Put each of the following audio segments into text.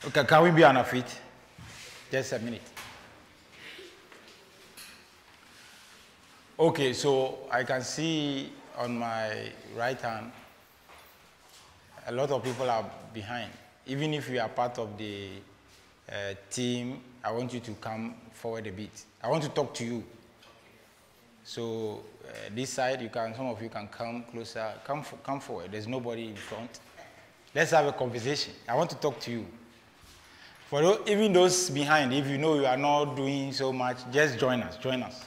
Okay, can we be on our feet? Just a minute. Okay, so I can see on my right hand, a lot of people are behind. Even if you are part of the team, I want you to come forward a bit. I want to talk to you. So this side, some of you can come closer. Come forward. There's nobody in front. Let's have a conversation. I want to talk to you. For even those behind, if you know you are not doing so much, just join us. Join us.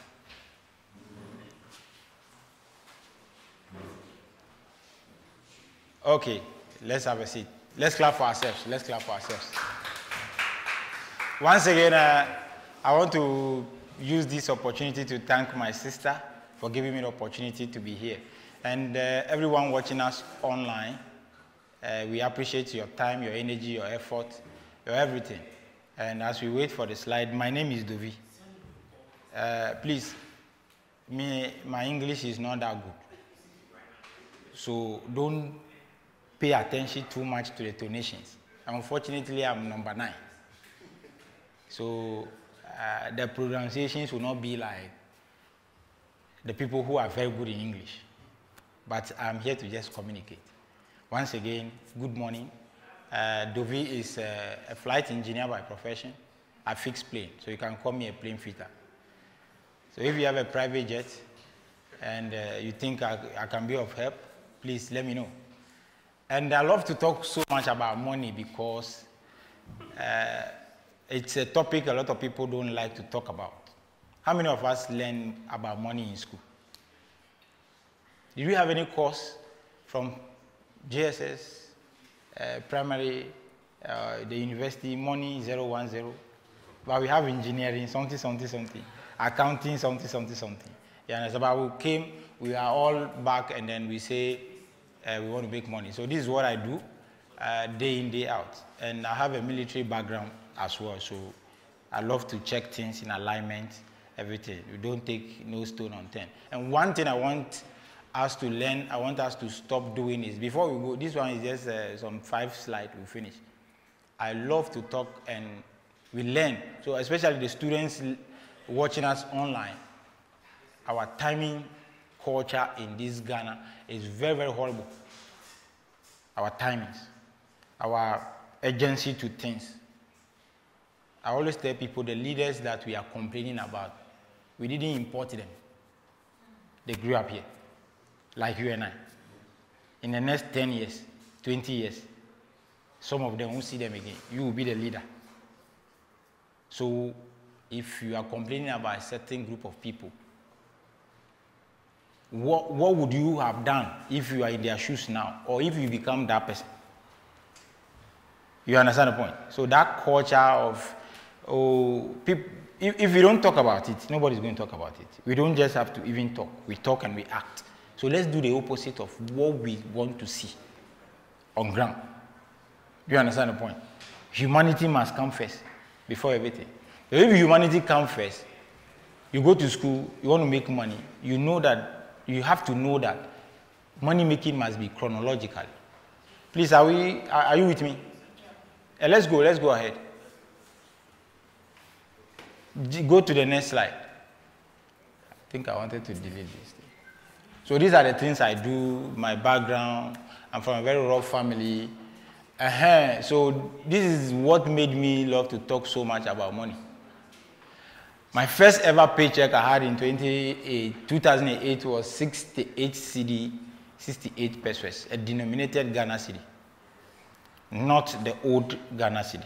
Okay, let's have a seat. Let's clap for ourselves. Let's clap for ourselves. Once again, I want to use this opportunity to thank my sister for giving me the opportunity to be here. And everyone watching us online, we appreciate your time, your energy, your effort, your everything. And as we wait for the slide, my name is Dovi. Please, my English is not that good. So don't pay attention too much to the donations. Unfortunately, I'm number 9. So the pronunciations will not be like the people who are very good in English. But I'm here to just communicate. Once again, good morning. Dovi is a flight engineer by profession. I fix plane, so you can call me a plane fitter. So if you have a private jet and you think I can be of help, please let me know. And I love to talk so much about money because it's a topic a lot of people don't like to talk about. How many of us learn about money in school? Did you have any course from JSS, primary, the university, money 010? But we have engineering, something, accounting, something. Yeah, and about we are all back, and then we say we want to make money. So this is what I do day in, day out. And I have a military background as well, so I love to check things in alignment, everything. We don't take no stone unturned. And one thing I want us to learn, I want us to stop doing is, before we go, this one is just some 5 slides, we finish. I love to talk and we learn. So especially the students watching us online, our timing culture in this Ghana is very, very horrible. Our timings, our urgency to things. I always tell people the leaders that we are complaining about, we didn't import them. They grew up here, like you and I. In the next 10 years, 20 years, some of them won't see them again. You will be the leader. So if you are complaining about a certain group of people, what would you have done if you are in their shoes now, or if you become that person? You understand the point? So that culture of, people, if we don't talk about it, nobody's going to talk about it. We don't just have to even talk. We talk and we act. So let's do the opposite of what we want to see on ground. Do you understand the point? Humanity must come first before everything. So if humanity comes first, you go to school, you want to make money, you know that, you have to know that money making must be chronological. Please, are you with me? Let's go ahead. Go to the next slide. I think I wanted to delete this thing. So these are the things I do, my background. I'm from a very rough family. So this is what made me love to talk so much about money. My first ever paycheck I had in 2008 was 68 CD, 68 pesos, a denominated Ghana cedi, not the old Ghana cedi.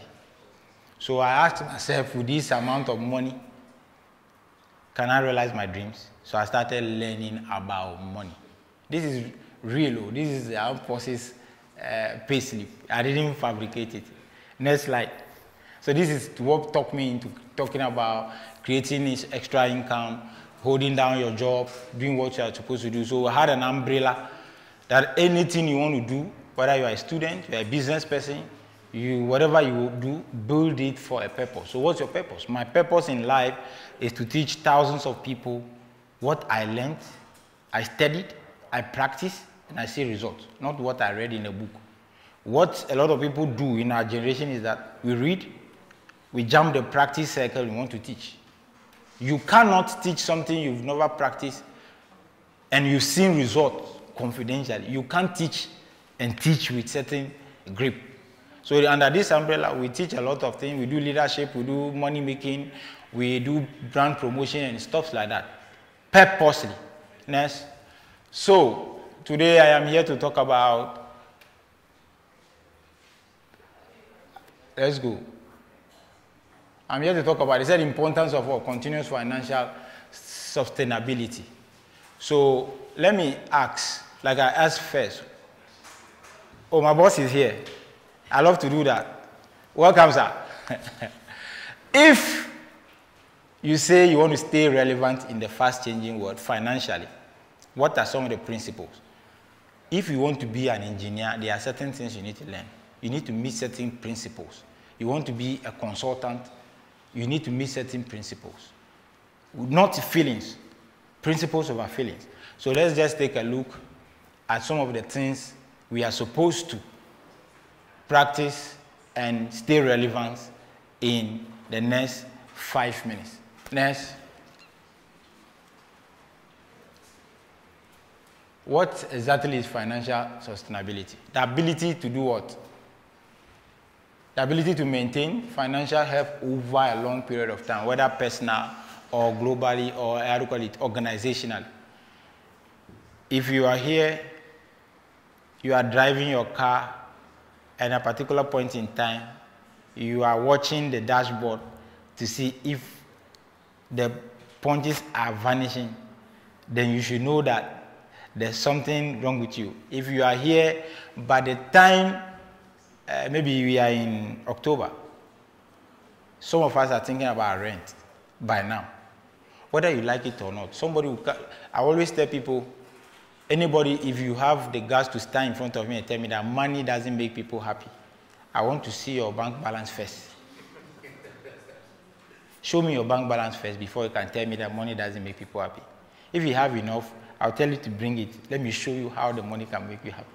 So I asked myself, with this amount of money, can I realize my dreams? So I started learning about money. This is real. This is the unforeseen payslip. I didn't fabricate it. Next slide. So this is what talked me into talking about creating this extra income, holding down your job, doing what you are supposed to do. So I had an umbrella that anything you want to do, whether you are a student, you are a business person, whatever you do, build it for a purpose. So what's your purpose? My purpose in life is to teach thousands of people what I learned, I studied, I practiced, and I see results. Not what I read in a book. What a lot of people do in our generation is that we read, we jump the practice circle we want to teach. You cannot teach something you've never practiced and you've seen results confidentially. You can't teach and teach with certain grip. So under this umbrella, we teach a lot of things. We do leadership, we do money making, we do brand promotion and stuff like that. Purposely. Next. So today I am here to talk about, let's go. I'm here to talk about, the importance of what? Continuous financial sustainability. So let me ask, like I asked first. Oh, my boss is here. I love to do that. Welcome, sir. If you say you want to stay relevant in the fast-changing world financially, what are some of the principles? If you want to be an engineer, there are certain things you need to learn. You need to meet certain principles. You want to be a consultant, you need to meet certain principles. Not feelings, principles over feelings. So let's just take a look at some of the things we are supposed to practice and stay relevant in the next 5 minutes. Next. What exactly is financial sustainability? The ability to do what? The ability to maintain financial health over a long period of time, whether personal or globally or I call it organizational. If you are here, you are driving your car at a particular point in time, you are watching the dashboard to see if the punches are vanishing, then you should know that there's something wrong with you. If you are here, by the time, maybe we are in October, some of us are thinking about rent by now. Whether you like it or not, somebody will, I always tell people, anybody, if you have the guts to stand in front of me and tell me that money doesn't make people happy, I want to see your bank balance first. Show me your bank balance first before you can tell me that money doesn't make people happy. If you have enough, I'll tell you to bring it. Let me show you how the money can make you happy.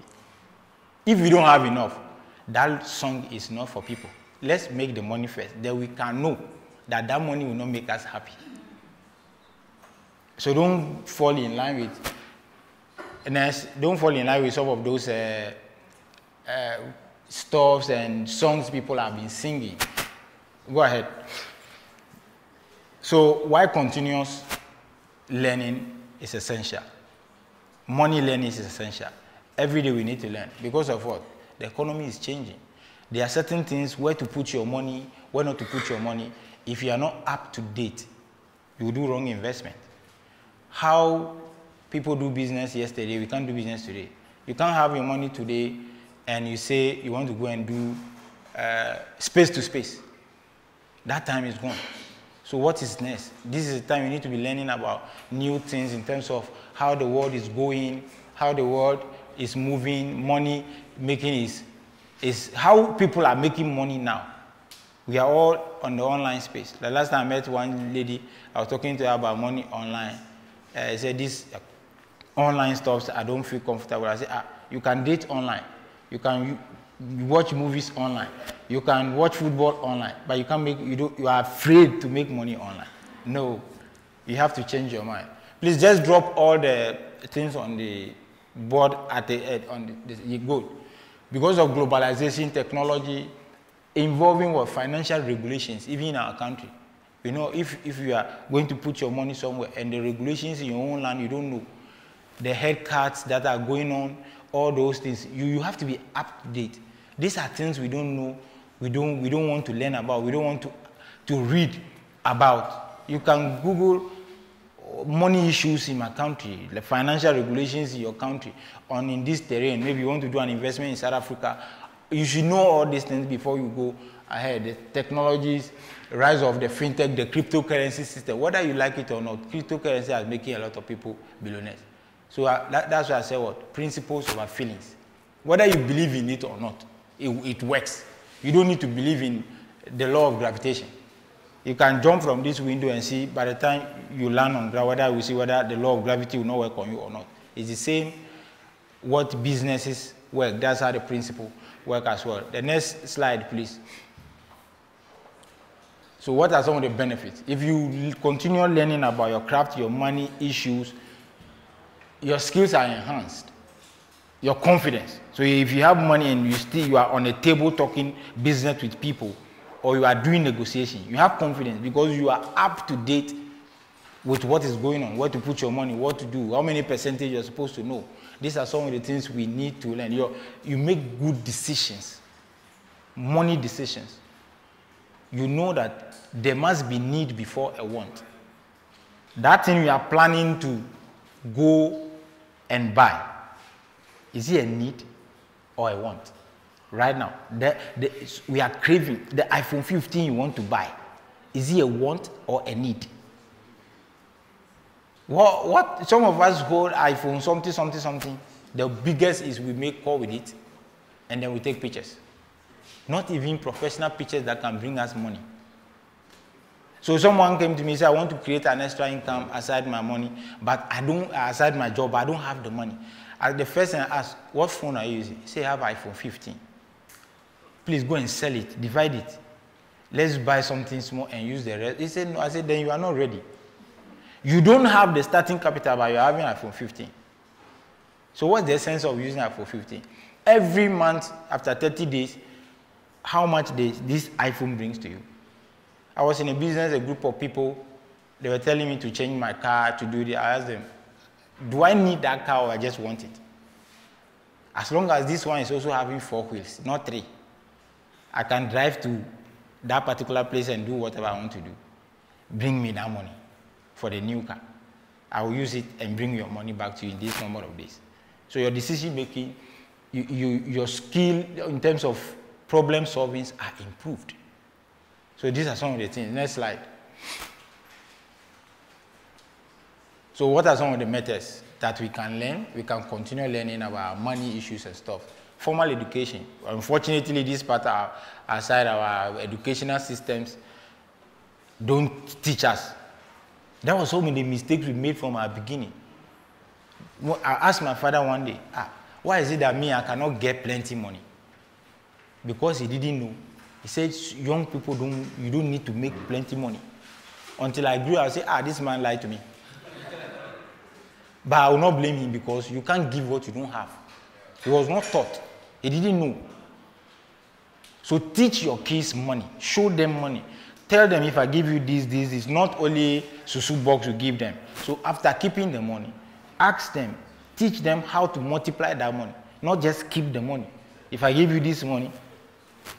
If you don't have enough, that song is not for people. Let's make the money first. Then we can know that that money will not make us happy. So don't fall in line with, don't fall in line with some of those stuffs and songs people have been singing. Go ahead. So why continuous learning is essential? Money learning is essential. Every day we need to learn. Because of what? The economy is changing. There are certain things where to put your money, where not to put your money. If you are not up to date, you will do wrong investment. How people do business yesterday, we can't do business today. You can't have your money today and you say you want to go and do space to space. That time is gone. So what is next? This is the time you need to be learning about new things in terms of how the world is going, how the world is moving, money making is how people are making money now. We are all on the online space. The last time I met one lady, I was talking to her about money online. I said, this online stuff, I don't feel comfortable. I said, you can date online. You can watch movies online. You can watch football online, but you can't make, you are afraid to make money online. No, you have to change your mind. Please just drop all the things on the board at the end, you go. Because of globalization, technology, involving what financial regulations, even in our country. You know, if you are going to put your money somewhere and the regulations in your own land, you don't know, the head cuts that are going on, all those things, you have to be up to date. These are things we don't know, we don't want to learn about, we don't want to read about. You can Google money issues in my country, the financial regulations in your country, in this terrain. Maybe you want to do an investment in South Africa. You should know all these things before you go ahead. The technologies, rise of the fintech, the cryptocurrency system, whether you like it or not, cryptocurrency is making a lot of people billionaires. So that's why I say what? Principles over feelings. Whether you believe in it or not, it works. You don't need to believe in the law of gravitation. You can jump from this window and see, by the time you land on ground, whether we see whether the law of gravity will not work on you or not. It's the same what businesses work. That's how the principle. work as well. The next slide, please. So what are some of the benefits? If you continue learning about your craft, your money issues, your skills are enhanced. Your confidence. So if you have money and you are on a table talking business with people, or you are doing negotiation, you have confidence because you are up to date with what is going on, where to put your money, what to do, how many percentage you're supposed to know. These are some of the things we need to learn. You make good decisions, money decisions. You know that there must be need before a want. That thing you are planning to go and buy, is it a need or a want? Right now, we are craving the iPhone 15 you want to buy. Is it a want or a need? What some of us hold iPhone something. The biggest is we make call with it, and then we take pictures. Not even professional pictures that can bring us money. So someone came to me and said, I want to create an extra income aside my money, but aside my job, I don't have the money. The first thing I asked, what phone are you using? He said, I have iPhone 15. Please go and sell it, divide it. Let's buy something small and use the rest. He said, no. I said, then you are not ready. You don't have the starting capital, but you're having iPhone 15. So what's the essence of using iPhone 15? Every month, after 30 days, how much this iPhone brings to you? I was in a business, a group of people, they were telling me to change my car, to do this. I asked them, do I need that car or I just want it? As long as this one is also having 4 wheels, not 3, I can drive to that particular place and do whatever I want to do. Bring me that money for the new car. I will use it and bring your money back to you in this number of days. So your decision making, your skill in terms of problem solving are improved. So these are some of the things. Next slide. So what are some of the methods that we can learn? We can continue learning about money issues and stuff. Formal education. Unfortunately, this part outside our educational systems don't teach us. There were so many mistakes we made from our beginning. I asked my father one day, why is it that me, I cannot get plenty money? Because he didn't know. He said, young people, you don't need to make plenty money. Until I grew, I said, this man lied to me. But I will not blame him because you can't give what you don't have. He was not taught. He didn't know. So teach your kids money. Show them money. Tell them if I give you this, it's not only susu box you give them. So after keeping the money, ask them, teach them how to multiply that money. Not just keep the money. If I give you this money,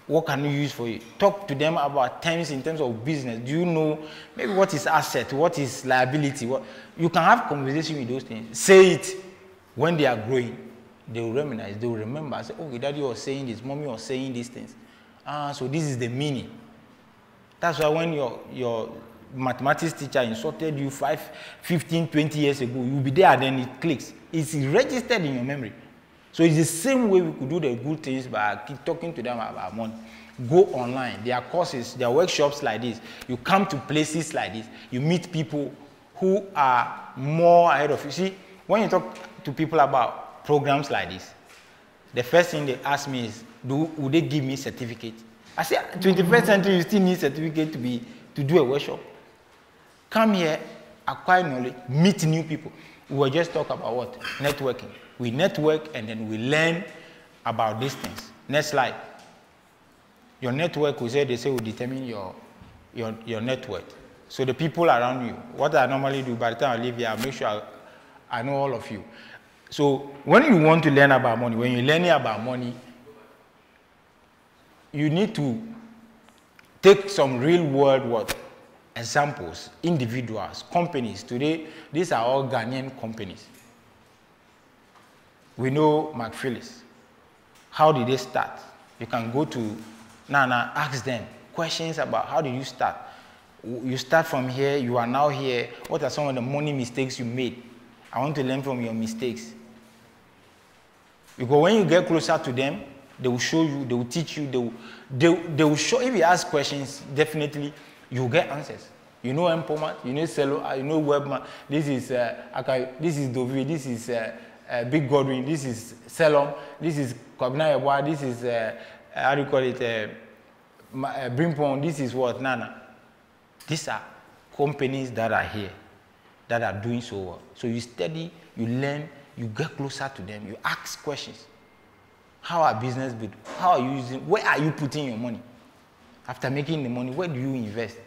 what can you use for it? Talk to them about terms in terms of business. Do you know maybe what is asset, what is liability? You can have conversation with those things. Say it when they are growing. They will reminisce, they will remember. I say, oh, daddy was saying this, mommy was saying these things. So this is the meaning. That's why when your mathematics teacher insulted you 5, 15, 20 years ago, you'll be there and then it clicks. It's registered in your memory. So it's the same way we could do the good things by keep talking to them about money. Go online. There are courses, there are workshops like this. You come to places like this. You meet people who are more ahead of you. See, when you talk to people about programs like this, the first thing they ask me is, would they give me certificate? I say, 21st century, you still need certificate to do a workshop. Come here, acquire knowledge, meet new people. We will just talk about what? Networking. We network and then we learn about these things. Next slide. Your network, they say will determine your net worth. So the people around you, what I normally do by the time I leave here, I make sure I know all of you. So when you want to learn about money, when you're learning about money, you need to take some real world examples, individuals, companies. Today, these are all Ghanaian companies. We know McPhillips. How did they start? You can go to Nana, ask them questions about how did you start. You start from here, you are now here. What are some of the money mistakes you made? I want to learn from your mistakes. Because when you get closer to them, they will show you, they will teach you, they will show. If you ask questions, definitely you will get answers. You know Empowerment, you know Cello, you know Webman. This is Dovi, this is Big Godwin, this is Selom, this is Kwabena Yeboah, this is, how do you call it, Brimpong, this is what, Nana. These are companies that are here, that are doing so well. So you study, you learn, you get closer to them, you ask questions. How are business built? How are you using, where are you putting your money? After making the money, where do you invest?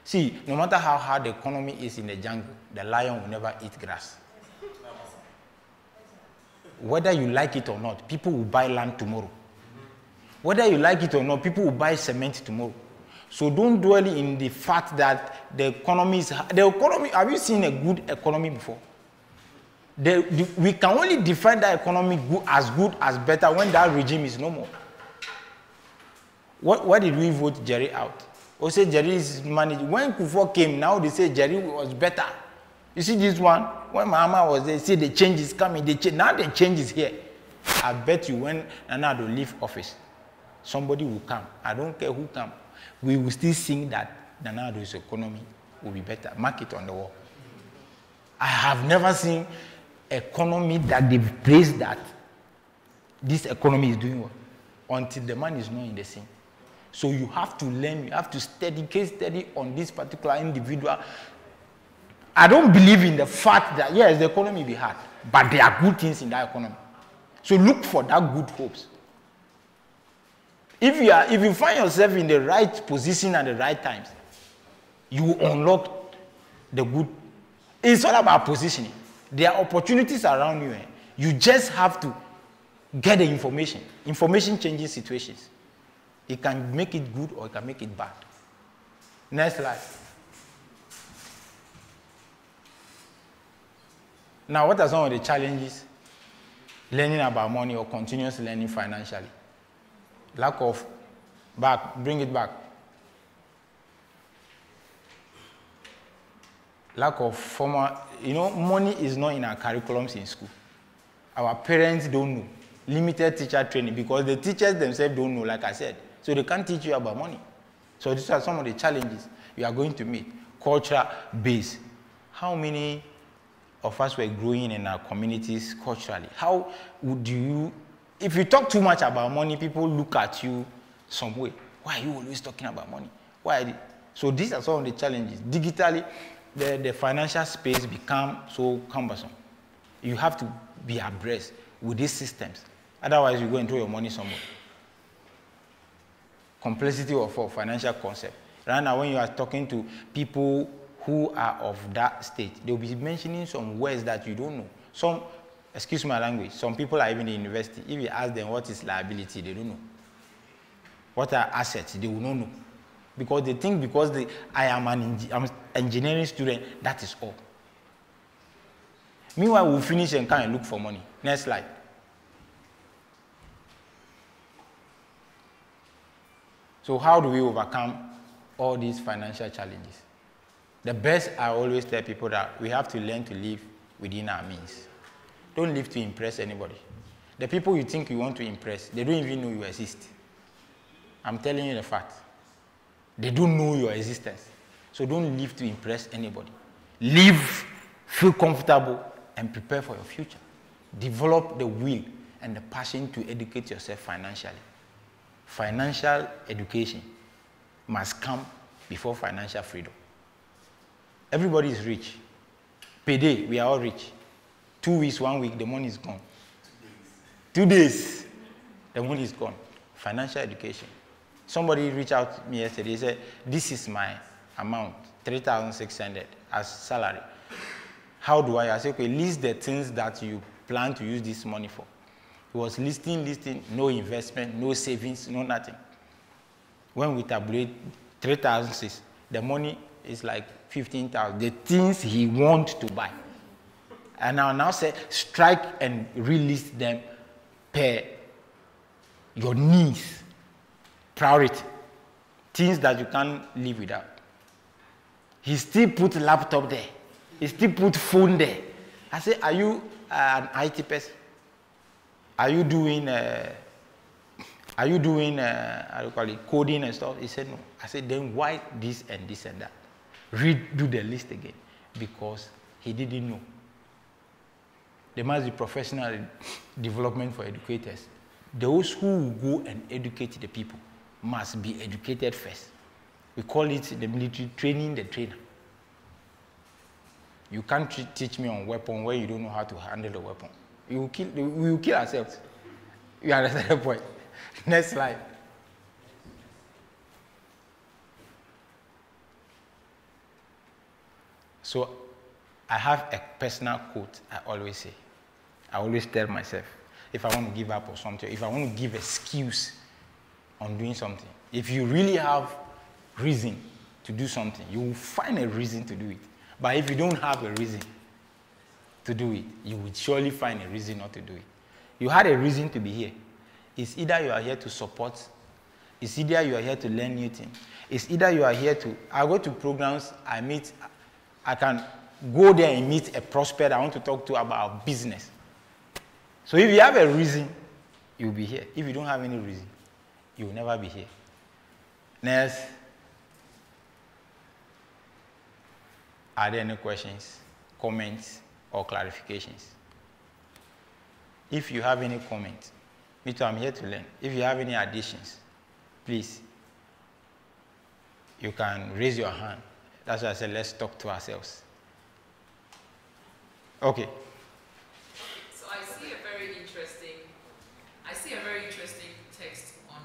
See, no matter how hard the economy is in the jungle, the lion will never eat grass. Whether you like it or not, people will buy land tomorrow. Whether you like it or not, people will buy cement tomorrow. So don't dwell in the fact that the economy is... The economy, have you seen a good economy before? We can only define that economy good as better when that regime is no more. Why did we vote Jerry out? Or say Jerry is managed. When Kufuor came, now they say Jerry was better. You see this one? When Mahama was there, say the change is coming. Now the change is here. I bet you when Nana will leave office, somebody will come. I don't care who comes. We will still sing that Nana Ado's economy will be better. Mark it on the wall. I have never seen economy that they've praised that this economy is doing well until the man is not in the scene. So you have to learn, you have to case study on this particular individual. I don't believe in the fact that, yes, the economy will be hard, but there are good things in that economy. So look for that good hopes. If you find yourself in the right position at the right times, you will unlock the good. It's all about positioning. There are opportunities around you. You just have to get the information. Information changes situations. It can make it good or it can make it bad. Next slide. Now, what are some of the challenges learning about money or continuous learning financially? Lack of bring it back. Lack of formal, money is not in our curriculums in school. Our parents don't know. Limited teacher training because the teachers themselves don't know, like I said. So they can't teach you about money. So these are some of the challenges you are going to meet. Culture base. How many of us were growing in our communities culturally? How would you, if you talk too much about money, people look at you some way. Why are you always talking about money? So these are some of the challenges. Digitally, the financial space become so cumbersome. You have to be abreast with these systems. Otherwise, you go and throw your money somewhere. Complexity of financial concept. Right now, when you are talking to people who are of that state, they'll be mentioning some words that you don't know. Excuse my language, some people are even in university. If you ask them what is liability, they don't know. What are assets, they will not know. Because they think I am an engineering student, that is all. Meanwhile, we'll finish and come and look for money. Next slide. So how do we overcome all these financial challenges? The best, I always tell people that we have to learn to live within our means. Don't live to impress anybody. The people you think you want to impress, they don't even know you exist. I'm telling you the fact. They don't know your existence. So don't live to impress anybody. Live, feel comfortable, and prepare for your future. Develop the will and the passion to educate yourself financially. Financial education must come before financial freedom. Everybody is rich. Payday, we are all rich. 2 weeks, 1 week, the money is gone. 2 days, the money is gone. Financial education. Somebody reached out to me yesterday. He said, this is my amount, 3,600 as salary. How do I say, okay, list the things that you plan to use this money for. He was listing, no investment, no savings, no nothing. When we tabulate 3,006, the money is like 15,000. The things he wants to buy. And I'll now say, strike and release them per your needs. Priority. Things that you can't live without. He still put laptop there. He still put phone there. I say, are you an IT person? Are you doing how do you call it, coding and stuff? He said no. I said, then why this and this and that? Do the list again. Because he didn't know. There must be professional development for educators. Those who will go and educate the people must be educated first. We call it in the military training the trainer. You can't teach me on weapon where you don't know how to handle the weapon. We will kill ourselves. You understand the point? Next slide. So I have a personal quote I always say. I always tell myself, if I want to give up on something, if I want to give excuse on doing something, if you really have reason to do something, you will find a reason to do it. But if you don't have a reason to do it, you will surely find a reason not to do it. You had a reason to be here. It's either you are here to support, it's either you are here to learn new things, it's either you are here to, I go to programs, I can go there and meet a prospect I want to talk to about business. So if you have a reason, you'll be here. If you don't have any reason, you will never be here. Next. Are there any questions, comments, or clarifications? If you have any comments, me too, I'm here to learn. If you have any additions, please, you can raise your hand. That's why I said, let's talk to ourselves. Okay. So I see a very interesting text on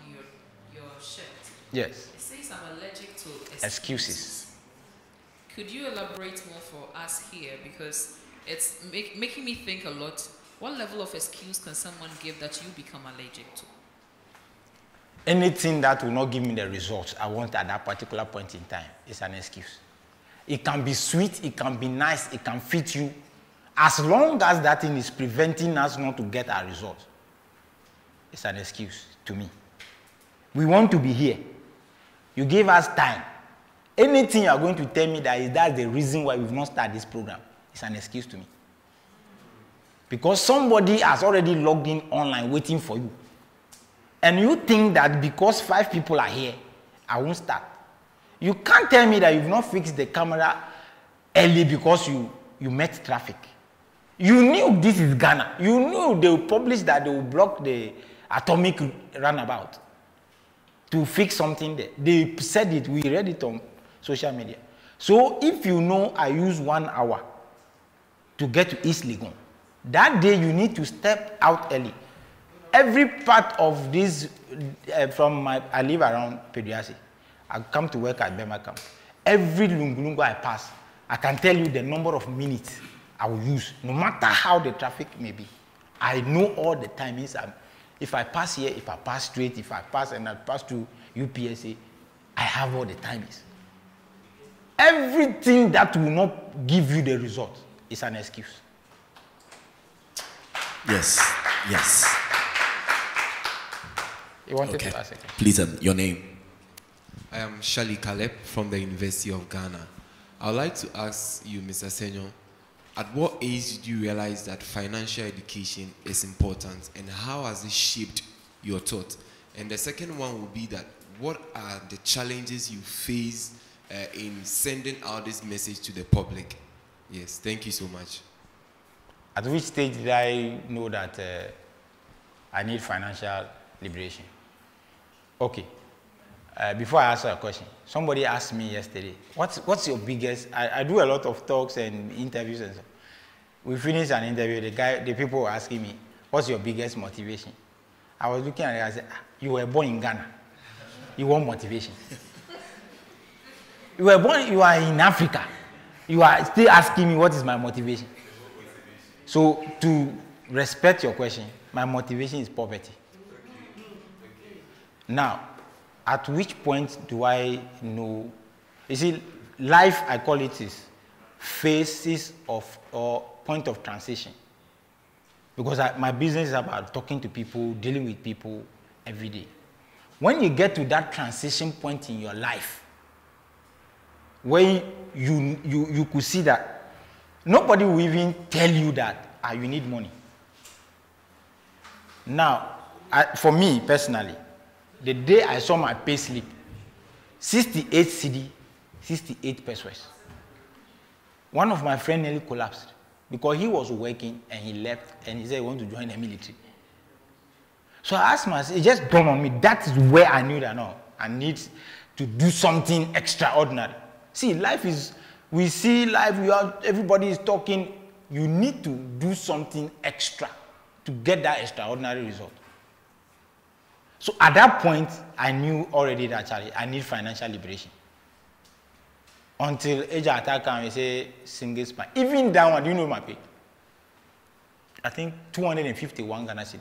your shirt. Yes. It says I'm allergic to excuses. Could you elaborate more for us here? Because it's making me think a lot. What level of excuse can someone give that you become allergic to? Anything that will not give me the results I want at that particular point in time is an excuse. It can be sweet, it can be nice, it can fit you. As long as that thing is preventing us not to get our results, it's an excuse to me. We want to be here. You gave us time. Anything you are going to tell me that's the reason why we've not started this program is an excuse to me. Because somebody has already logged in online waiting for you. And you think that because 5 people are here, I won't start. You can't tell me that you've not fixed the camera early because you met traffic. You knew this is Ghana. You knew they will publish that they will block the atomic runabout to fix something there. They said it, we read it on social media. So if you know I use 1 hour to get to East Legon, that day you need to step out early. Every part of this, I live around Pediasi. I come to work at Bema Camp. Every lungu I pass, I can tell you the number of minutes I will use, no matter how the traffic may be. I know all the timings. If I pass here, if I pass straight, if I pass and I pass to UPSA, I have all the timings. Everything that will not give you the result is an excuse. Yes, yes. You wanted to ask again? Please, your name. I am Shali Caleb from the University of Ghana. I would like to ask you, Mr. Senor, at what age did you realize that financial education is important, and how has it shaped your thought? And the second one will be that what are the challenges you face in sending out this message to the public? Yes, thank you so much. At which stage did I know that I need financial liberation? Okay. Before I answer a question, somebody asked me yesterday, what's your biggest, I do a lot of talks and interviews and so. We finished an interview, the people were asking me, what's your biggest motivation? I was looking at it, I said, you were born in Ghana. You want motivation. You are in Africa. You are still asking me what is my motivation. So to respect your question, my motivation is poverty. Now, at which point do I know? You see, life, I call it, is phases of or point of transition. Because my business is about talking to people, dealing with people every day. When you get to that transition point in your life, where you could see that nobody will even tell you that you need money. Now, for me personally, the day I saw my pay slip, 68 CD, 68 pesos. One of my friends nearly collapsed. because he was working and he left and he said he wanted to join the military. So I asked myself, it just dawned on me, that is where I knew that no, I need to do something extraordinary. See, life is, we see life, everybody is talking, you need to do something extra to get that extraordinary result. So at that point, I knew already that actually I need financial liberation. Until age attack and we say single spine. Even that one, do you know my pay? I think 251 Ghana cedi.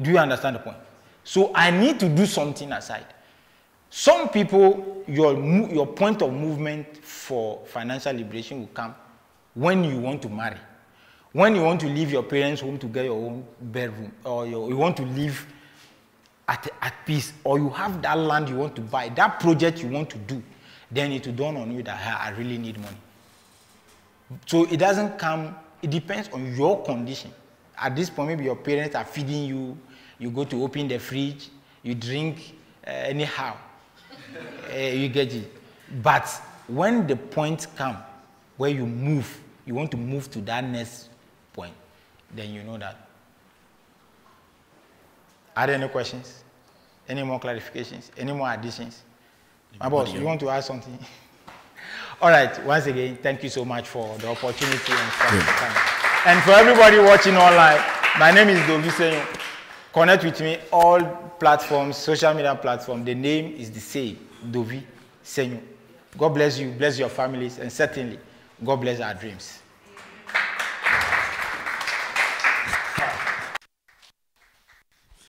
Do you understand the point? So I need to do something aside. Some people, your point of movement for financial liberation will come when you want to marry. When you want to leave your parents' home to get your own bedroom, or you want to live at peace, or you have that land you want to buy, that project you want to do, then it will dawn on you that I really need money. So it doesn't come, it depends on your condition. At this point, maybe your parents are feeding you, you go to open the fridge, you drink anyhow, you get it. But when the point comes where you move, you want to move to that next point, then you know that. Are there any questions? Any more clarifications? Any more additions? My boss, you want to add something? All right, once again, thank you so much for the opportunity and time. And for everybody watching online, my name is Dovi. Connect with me, all platforms, social media platforms, the name is the same, Dovi. God bless you, bless your families, and certainly, God bless our dreams.